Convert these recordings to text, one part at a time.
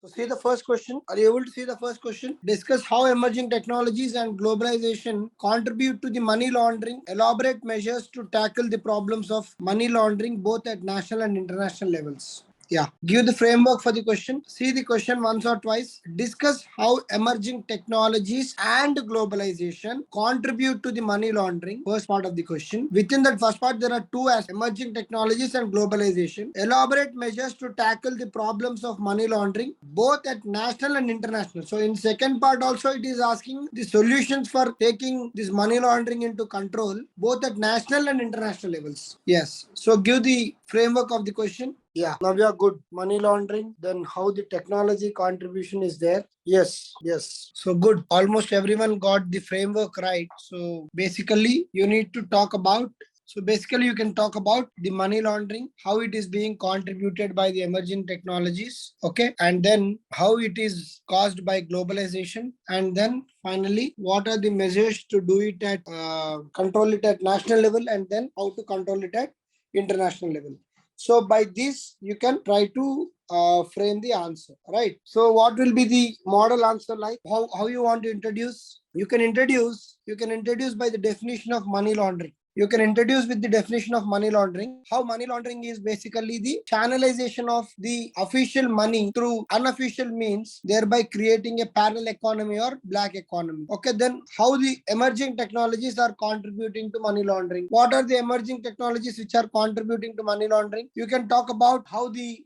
So see the first question. Are you able to see the first question? Discuss how emerging technologies and globalization contribute to the money laundering. Elaborate measures to tackle the problems of money laundering both at national and international levels. Yeah. Give the framework for the question. See the question once or twice. Discuss how emerging technologies and globalization contribute to the money laundering. First part of the question. Within that first part, there are two as emerging technologies and globalization. Elaborate measures to tackle the problems of money laundering, both at national and international. So in second part also, it is asking the solutions for taking this money laundering into control, both at national and international levels. Yes. So give the framework of the question. Yeah, now we are good. Money laundering, then how the technology contribution is there. Yes, yes. So good. Almost everyone got the framework right. So basically, you need to talk about. So basically, you can talk about the money laundering, how it is being contributed by the emerging technologies, okay, and then how it is caused by globalization, and then finally, what are the measures to do it at control it at national level, and then how to control it at international level. So by this, you can try to frame the answer, right? So what will be the model answer like? How you want to introduce? You can introduce by the definition of money laundering. You can introduce with the definition of money laundering. How money laundering is basically the channelization of the official money through unofficial means, thereby creating a parallel economy or black economy. Okay, then how the emerging technologies are contributing to money laundering. What are the emerging technologies which are contributing to money laundering? You can talk about how the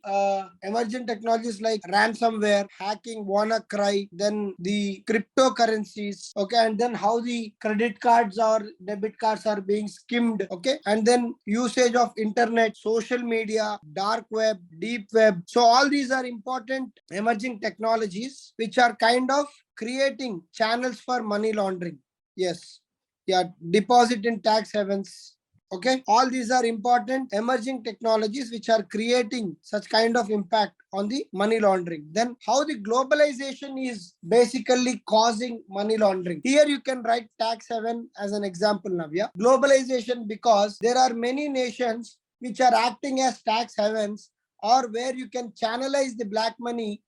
emerging technologies like ransomware, hacking, WannaCry, then the cryptocurrencies, okay, and then how the credit cards or debit cards are being skimmed, okay, and then usage of internet, social media, dark web, deep web. So all these are important emerging technologies which are kind of creating channels for money laundering. Yes. Yeah, deposit in tax havens. Okay, all these are important emerging technologies which are creating such kind of impact on the money laundering. Then how the globalization is basically causing money laundering. Here you can write tax haven as an example, Navya. Globalization, because there are many nations which are acting as tax havens, or where you can channelize the black money,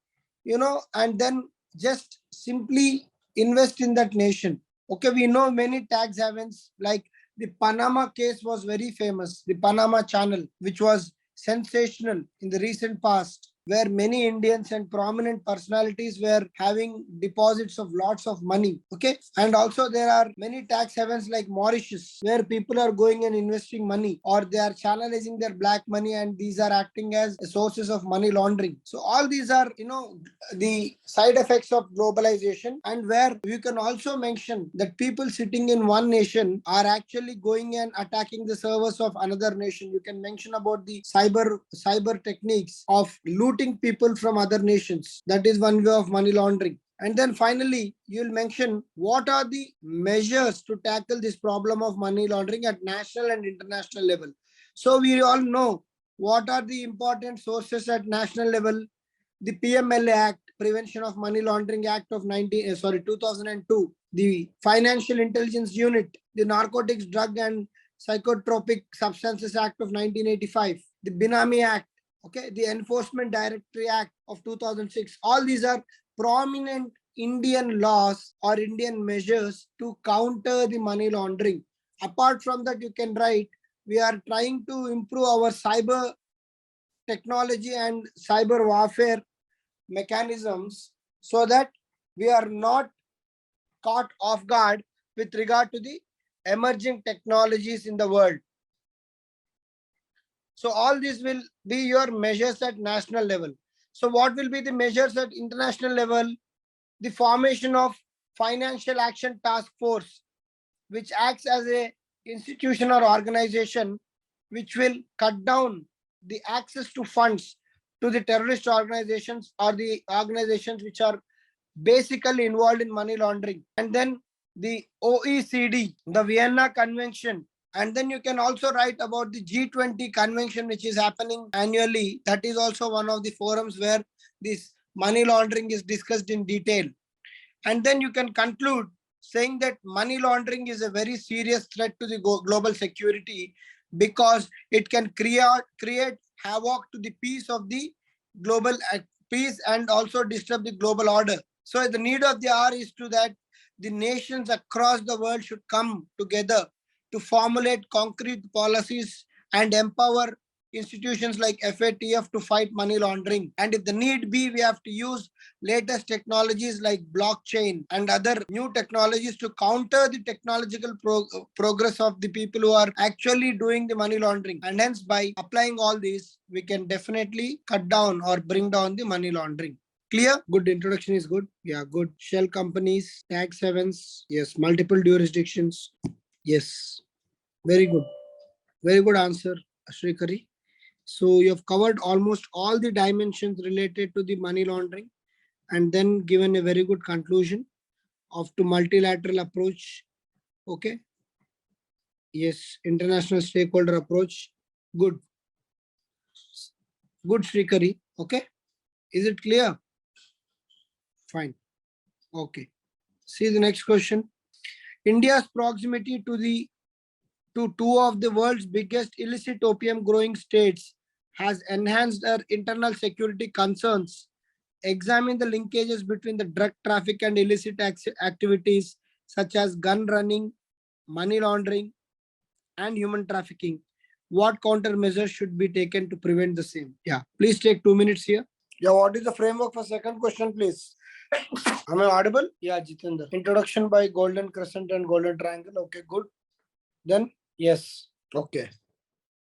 and then just simply invest in that nation. Okay, we know many tax havens, like the Panama case was very famous, the Panama Channel, which was sensational in the recent past, where many Indians and prominent personalities were having deposits of lots of money. Okay. And also there are many tax havens like Mauritius, where people are going and investing money, or they are channelizing their black money, and these are acting as sources of money laundering. So all these are, the side effects of globalization, and where you can also mention that people sitting in one nation are actually going and attacking the servers of another nation. You can mention about the cyber techniques of looting people from other nations. That is one way of money laundering. And then finally, you'll mention what are the measures to tackle this problem of money laundering at national and international level. So we all know what are the important sources at national level. The PMLA Act, Prevention of Money Laundering Act of 2002, the Financial Intelligence Unit, the Narcotics, Drug and Psychotropic Substances Act of 1985, the Binami Act, okay, the Enforcement Directory Act of 2006. All these are prominent Indian laws or Indian measures to counter the money laundering. Apart from that, you can write, we are trying to improve our cyber technology and cyber warfare mechanisms so that we are not caught off guard with regard to the emerging technologies in the world. So all this will be your measures at national level. So what will be the measures at international level? The formation of Financial Action Task Force, which acts as a institution or organization which will cut down the access to funds to the terrorist organizations or the organizations which are basically involved in money laundering. And then the OECD, the Vienna Convention. And then you can also write about the G20 convention, which is happening annually. That is also one of the forums where this money laundering is discussed in detail. And then you can conclude saying that money laundering is a very serious threat to the global security, because it can create havoc to the peace of the global peace and also disturb the global order. So the need of the hour is to that the nations across the world should come together to formulate concrete policies and empower institutions like FATF to fight money laundering. And if the need be, we have to use latest technologies like blockchain and other new technologies to counter the technological progress of the people who are actually doing the money laundering. And hence, by applying all these, we can definitely cut down or bring down the money laundering. Clear? Good. Introduction is good. Yeah, good. Shell companies, tax havens. Yes. Multiple jurisdictions. Yes. Very good. Very good answer, Shrikari. So you have covered almost all the dimensions related to the money laundering and then given a very good conclusion of to multilateral approach. Okay. Yes. International stakeholder approach. Good. Good, Shrikari. Okay. Is it clear? Fine. Okay. See the next question. India's proximity to two of the world's biggest illicit opium growing states has enhanced our internal security concerns. Examine the linkages between the drug traffic and illicit activities such as gun running, money laundering, and human trafficking. What countermeasures should be taken to prevent the same? Yeah, please take 2 minutes here. Yeah, what is the framework for second question, please? Am I audible? Yeah, Jitendra. Introduction by Golden Crescent and Golden Triangle. Okay, good. Then, yes. Okay.